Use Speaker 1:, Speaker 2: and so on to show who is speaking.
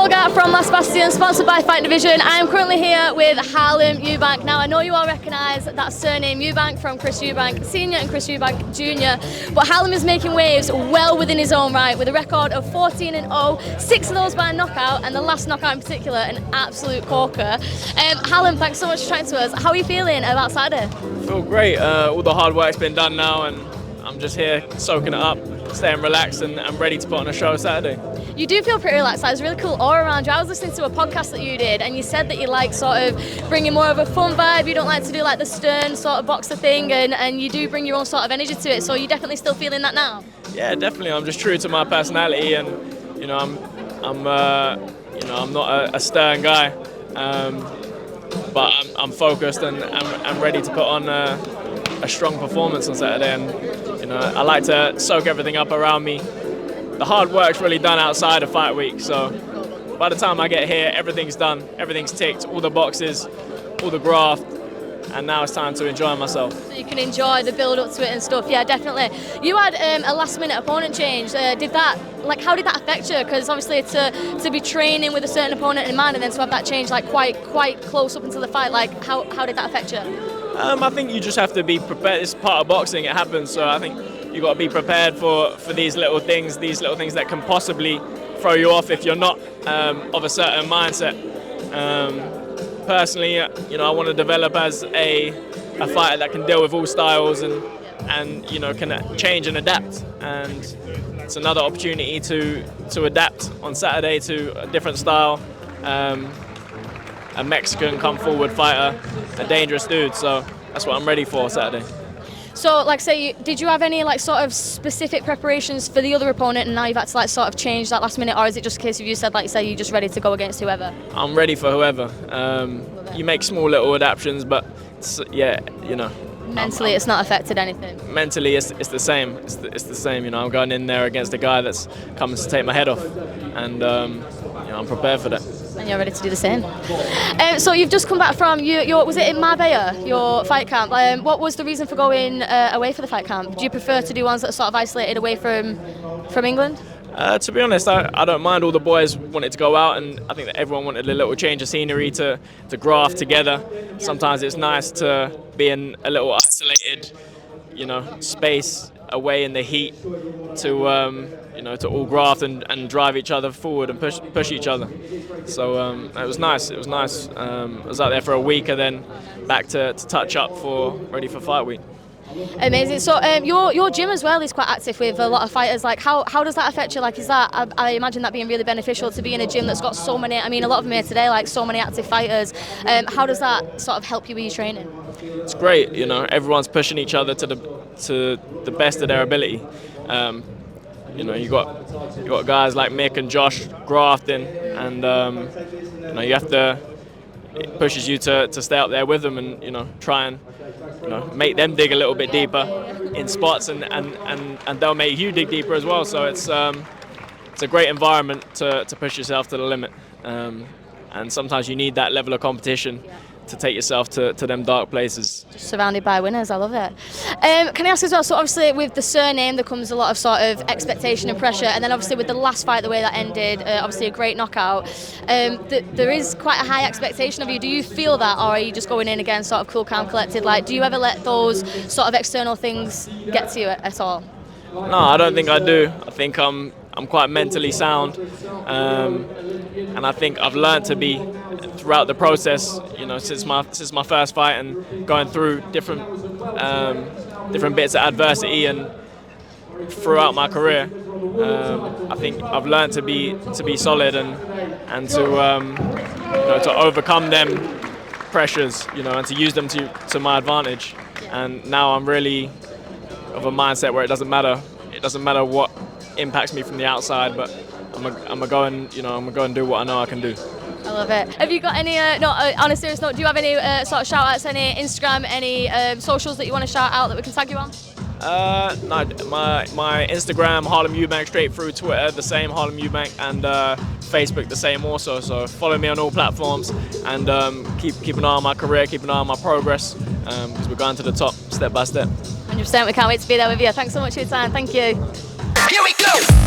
Speaker 1: Polgar from Last Bastion, sponsored by Fight Division. I am currently here with Harlem Eubank. Now, I know you all recognise that surname Eubank from Chris Eubank Sr. and Chris Eubank Jr., but Harlem is making waves well within his own right with a record of 14-0, 6 of those by knockout, and the last knockout in particular, an absolute corker. Harlem, thanks so much for chatting to us. How are you feeling about Saturday?
Speaker 2: I feel great. All the hard work's been done now, and I'm just here soaking it up, staying relaxed, and I'm ready to put on a show Saturday.
Speaker 1: You do feel pretty relaxed. That was really cool all around you. I was listening to a podcast that you did, and you said that you like sort of bringing more of a fun vibe. You don't like to do like the stern sort of boxer thing, and you do bring your own sort of energy to it. So you're definitely still feeling that now? Yeah,
Speaker 2: definitely. I'm just true to my personality, and I'm not a stern guy, but I'm focused and I'm ready to put on a strong performance on Saturday. And I like to soak everything up around me. The hard work's really done outside of fight week, so by the time I get here, everything's done, everything's ticked, all the boxes, all the graft, and now it's time to enjoy myself.
Speaker 1: So you can enjoy the build up to it and stuff. Yeah, definitely. You had a last minute opponent change. How did that affect you? Because obviously to be training with a certain opponent in mind and then to have that change like quite close up until the fight, like how did that affect you?
Speaker 2: I think you just have to be prepared. It's part of boxing, it happens, so I think you got to be prepared for these little things that can possibly throw you off if you're not of a certain mindset. Personally, I want to develop as a fighter that can deal with all styles and can change and adapt. And it's another opportunity to adapt on Saturday to a different style. A Mexican come forward fighter, a dangerous dude. So that's what I'm ready for Saturday.
Speaker 1: So, did you have any sort of specific preparations for the other opponent, and now you've had to sort of change that last minute, or is it just a case of you said, you're just ready to go against whoever?
Speaker 2: I'm ready for whoever. You make small little adaptations, but
Speaker 1: mentally, it's not affected anything.
Speaker 2: Mentally, it's the same. It's the same. I'm going in there against a guy that's coming to take my head off, and I'm prepared for that.
Speaker 1: And you're ready to do the same. So you've just come back from was it in Marbella, your fight camp? What was the reason for going away for the fight camp? Do you prefer to do ones that are sort of isolated away from England?
Speaker 2: To be honest, I don't mind. All the boys wanted to go out, and I think that everyone wanted a little change of scenery to graft together. Sometimes it's nice to be in a little isolated, space away in the heat to all graft and drive each other forward and push each other. So it was nice. I was out there for a week and then back to touch up ready for fight week.
Speaker 1: Amazing. So your gym as well is quite active with a lot of fighters. How does that affect you? Is that I imagine that being really beneficial to be in a gym that's got so many. I mean, a lot of them here today, so many active fighters. How does that sort of help you with your training?
Speaker 2: It's great. Everyone's pushing each other to the best of their ability. You got guys like Mick and Josh grafting, and you have to. It pushes you to stay out there with them and try and make them dig a little bit deeper in spots, and they'll make you dig deeper as well. So it's a great environment to push yourself to the limit, and sometimes you need that level of competition to take yourself to them dark places.
Speaker 1: Just surrounded by winners, I love it. Can I ask as well, so obviously with the surname there comes a lot of sort of expectation and pressure, and then obviously with the last fight, the way that ended, obviously a great knockout, there is quite a high expectation of you. Do you feel that, or are you just going in again sort of cool, calm, collected? Do you ever let those sort of external things get to you at all?
Speaker 2: No, I don't think I do. I think I'm quite mentally sound, and I think I've learned to be throughout the process. Since my first fight and going through different bits of adversity and throughout my career, I think I've learned to be solid and to overcome them pressures, and to use them to my advantage. And now I'm really of a mindset where it doesn't matter what impacts me from the outside, but I'm gonna go and do what I know I can do.
Speaker 1: I love it. Have you got any, on a serious note, do you have any sort of shout outs, any Instagram, any socials that you want to shout out that we can tag you on?
Speaker 2: No, my Instagram, Harlem Eubank, straight through, Twitter the same, Harlem Eubank, and Facebook the same also. So follow me on all platforms, and keep an eye on my career, keep an eye on my progress, because we're going to the top step by step.
Speaker 1: 100%, we can't wait to be there with you. Thanks so much for your time. Thank you.
Speaker 3: Here we go.